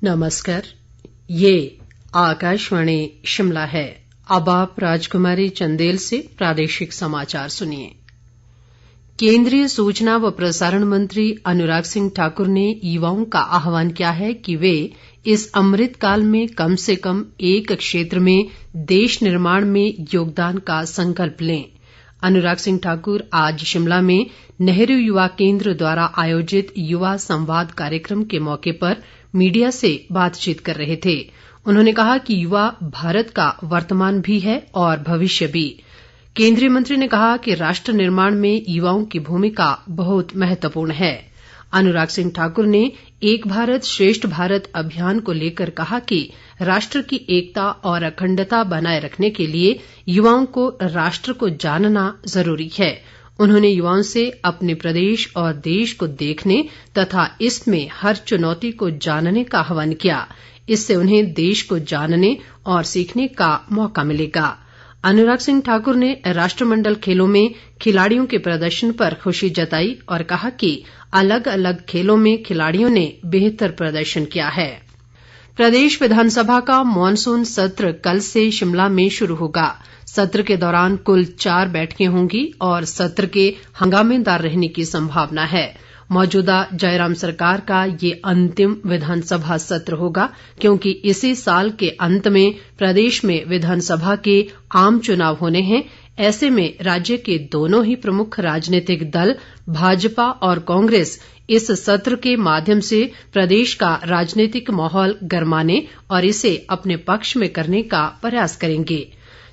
नमस्कार, ये आकाशवाणी शिमला है। अब आप राजकुमारी चंदेल से प्रादेशिक समाचार सुनिए। केंद्रीय सूचना व प्रसारण मंत्री अनुराग सिंह ठाकुर ने युवाओं का आह्वान किया है कि वे इस अमृत काल में कम से कम एक क्षेत्र में देश निर्माण में योगदान का संकल्प लें। अनुराग सिंह ठाकुर आज शिमला में नेहरू युवा केंद्र द्वारा आयोजित युवा संवाद कार्यक्रम के मौके पर मीडिया से बातचीत कर रहे थे। उन्होंने कहा कि युवा भारत का वर्तमान भी है और भविष्य भी। केंद्रीय मंत्री ने कहा कि राष्ट्र निर्माण में युवाओं की भूमिका बहुत महत्वपूर्ण है। अनुराग सिंह ठाकुर ने एक भारत श्रेष्ठ भारत अभियान को लेकर कहा कि राष्ट्र की एकता और अखंडता बनाए रखने के लिए युवाओं को राष्ट्र को जानना जरूरी है। उन्होंने युवाओं से अपने प्रदेश और देश को देखने तथा इसमें हर चुनौती को जानने का आह्वान किया। इससे उन्हें देश को जानने और सीखने का मौका मिलेगा। अनुराग सिंह ठाकुर ने राष्ट्रमंडल खेलों में खिलाड़ियों के प्रदर्शन पर खुशी जताई और कहा कि अलग अलग खेलों में खिलाड़ियों ने बेहतर प्रदर्शन किया है। प्रदेश विधानसभा का मॉनसून सत्र कल से शिमला में शुरू होगा। सत्र के दौरान कुल 4 बैठकें होंगी और सत्र के हंगामेदार रहने की संभावना है। मौजूदा जयराम सरकार का ये अंतिम विधानसभा सत्र होगा क्योंकि इसी साल के अंत में प्रदेश में विधानसभा के आम चुनाव होने हैं। ऐसे में राज्य के दोनों ही प्रमुख राजनीतिक दल भाजपा और कांग्रेस इस सत्र के माध्यम से प्रदेश का राजनीतिक माहौल गरमाने और इसे अपने पक्ष में करने का प्रयास करेंगे।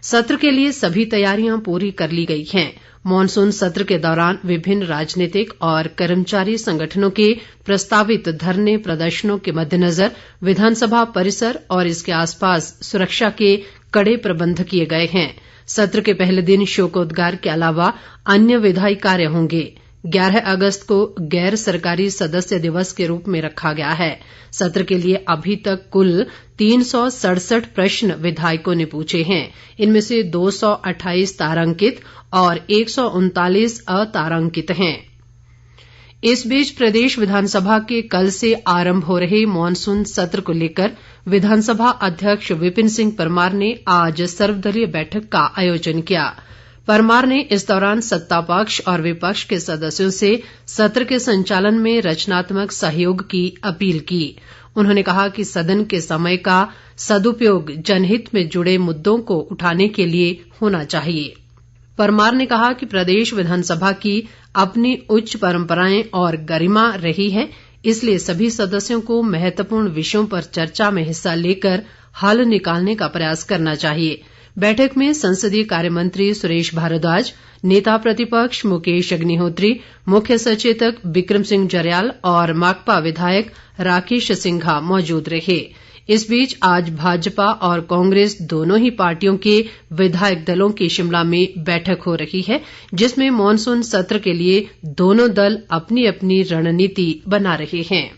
सत्र के लिए सभी तैयारियां पूरी कर ली गई हैं। मॉनसून सत्र के दौरान विभिन्न राजनीतिक और कर्मचारी संगठनों के प्रस्तावित धरने प्रदर्शनों के मद्देनजर विधानसभा परिसर और इसके आसपास सुरक्षा के कड़े प्रबंध किए गए हैं। सत्र के पहले दिन शोकोद्गार के अलावा अन्य विधायी कार्य होंगे। 11 अगस्त को गैर सरकारी सदस्य दिवस के रूप में रखा गया है। सत्र के लिए अभी तक कुल 367 प्रश्न विधायकों ने पूछे हैं। इनमें से 228 तारांकित और 139 अतारांकित हैं। इस बीच प्रदेश विधानसभा के कल से आरंभ हो रहे मॉनसून सत्र को लेकर विधानसभा अध्यक्ष विपिन सिंह परमार ने आज सर्वदलीय बैठक का आयोजन किया। परमार ने इस दौरान सत्ता पक्ष और विपक्ष के सदस्यों से सत्र के संचालन में रचनात्मक सहयोग की अपील की। उन्होंने कहा कि सदन के समय का सदुपयोग जनहित में जुड़े मुद्दों को उठाने के लिए होना चाहिए। परमार ने कहा कि प्रदेश विधानसभा की अपनी उच्च परंपराएं और गरिमा रही है, इसलिए सभी सदस्यों को महत्वपूर्ण विषयों पर चर्चा में हिस्सा लेकर हल निकालने का प्रयास करना चाहिए। बैठक में संसदीय कार्य मंत्री सुरेश भारद्वाज, नेता प्रतिपक्ष मुकेश अग्निहोत्री, मुख्य सचेतक बिक्रम सिंह जरयाल और माकपा विधायक राकेश सिंघा मौजूद रहे। इस बीच आज भाजपा और कांग्रेस दोनों ही पार्टियों के विधायक दलों की शिमला में बैठक हो रही है, जिसमें मॉनसून सत्र के लिए दोनों दल अपनी अपनी रणनीति बना रहे हैं।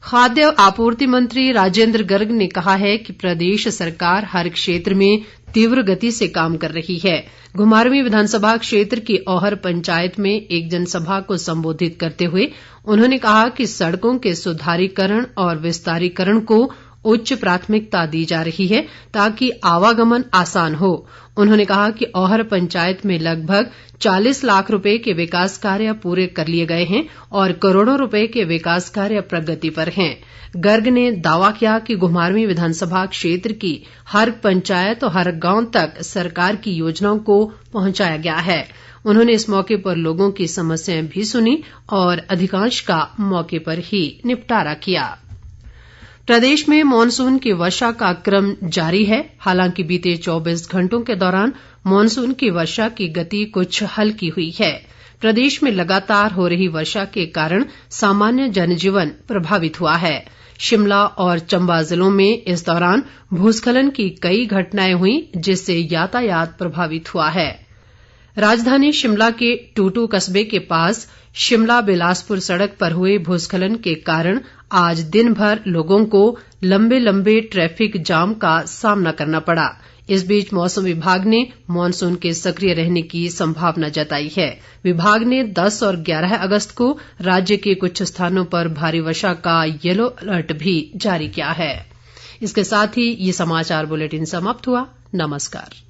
खाद्य आपूर्ति मंत्री राजेंद्र गर्ग ने कहा है कि प्रदेश सरकार हर क्षेत्र में तीव्र गति से काम कर रही है। घुमारवीं विधानसभा क्षेत्र की औहर पंचायत में एक जनसभा को संबोधित करते हुए उन्होंने कहा कि सड़कों के सुधारीकरण और विस्तारीकरण को उच्च प्राथमिकता दी जा रही है ताकि आवागमन आसान हो। उन्होंने कहा कि औहर पंचायत में लगभग 40 लाख रुपए के विकास कार्य पूरे कर लिए गए हैं और करोड़ों रुपए के विकास कार्य प्रगति पर हैं। गर्ग ने दावा किया कि घुमारवीं विधानसभा क्षेत्र की हर पंचायत और हर गांव तक सरकार की योजनाओं को पहुंचाया गया है। उन्होंने इस मौके पर लोगों की समस्याएं भी सुनी और अधिकांश का मौके पर ही निपटारा किया। प्रदेश में मॉनसून की वर्षा का क्रम जारी है। हालांकि बीते 24 घंटों के दौरान मॉनसून की वर्षा की गति कुछ हल्की हुई है। प्रदेश में लगातार हो रही वर्षा के कारण सामान्य जनजीवन प्रभावित हुआ है। शिमला और चंबा जिलों में इस दौरान भूस्खलन की कई घटनाएं हुई, जिससे यातायात प्रभावित हुआ है। राजधानी शिमला के टूटू कस्बे के पास शिमला बिलासपुर सड़क पर हुए भूस्खलन के कारण आज दिन भर लोगों को लंबे लंबे ट्रैफिक जाम का सामना करना पड़ा। इस बीच मौसम विभाग ने मॉनसून के सक्रिय रहने की संभावना जताई है। विभाग ने 10 और 11 अगस्त को राज्य के कुछ स्थानों पर भारी वर्षा का येलो अलर्ट भी जारी किया है। इसके साथ ही ये समाचार बुलेटिन समाप्त हुआ। नमस्कार।